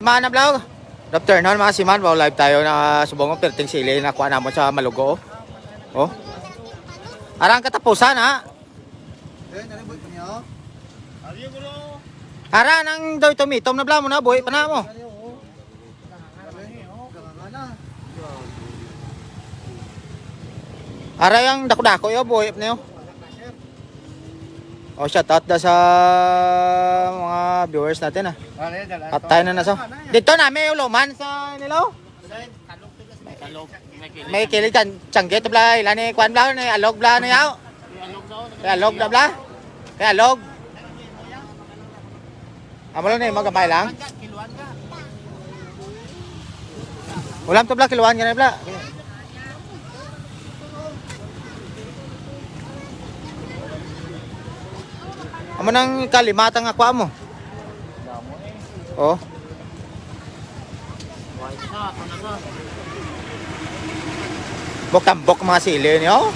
man na vlog. Good afternoon mga siman, wow live tayo na subong perting sili na kuha namon sa Malugo. Oh. Arang katapusan ha. Ara nang daw tumitom na bla mo na boy, pana mo. Ara yang dako-dako yo boy niyo. Oh, shout out da sa mga viewers natin ah. At tayo na so. Dito na may uluman sa nilo. May kilig kan changgit bla ilan ni kwan bla ni alog bla ni yaw. Kay alog da bla. Kay alog. Amo lang ni magabay lang. Ulam to bla kiluan gani bla. Amo nang kalimatan nga kwa mo. Oh. Bok-tambok mga sili niyo.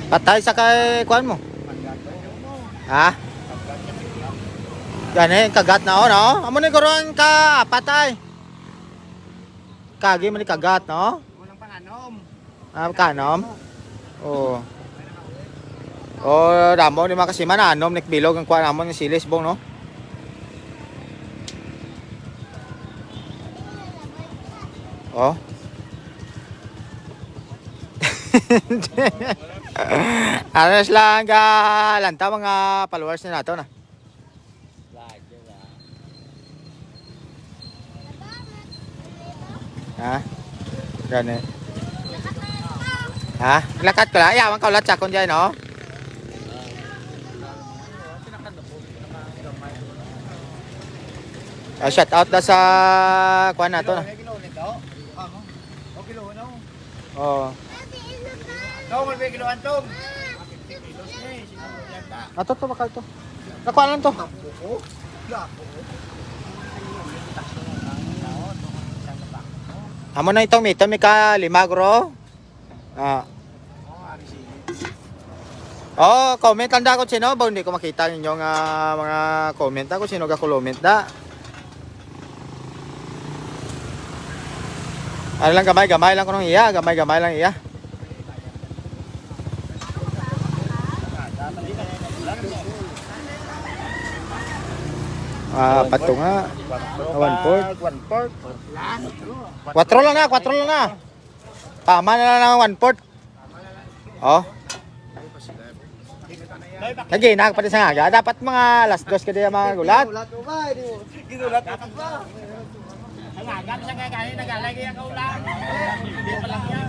Patay sa kay kuan mo. Ha? Gani kagat na oh no. Amo ni goron ka patay. Kagi man ni kagat no. Walang panganom. Ah, kanom. Oh. Oh, damo ni makasiman anom nikbilog ang kuan namon ng silis bong no. Oh. Aras lang ga lanta mga followers ni nato na. Ha? Gani. Ha? Lakat ko la. Ayaw, ka ulat sa kon dyan, no? Shout out na sa kuha na to na. Oo. Ato to, bakal to. Nakuha lang to. Amo na itong mito, may ka limagro. Ah. Oh, comment lang da ko sino ba hindi ko makita ninyong mga comment ako sino ga comment da. Ano lang gamay lang ko nung iya, gamay lang iya. Pato nga. 1/4. 4 lang na. Tama na lang 1/4. Oh. Lagi na pati sa aga. Dapat mga alas 2 ka diya mga gulat. Ginulat dapat ba? Ang aga sa kaya nagalagay ang ulan. Hindi pa lang yan.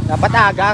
Dapat aga.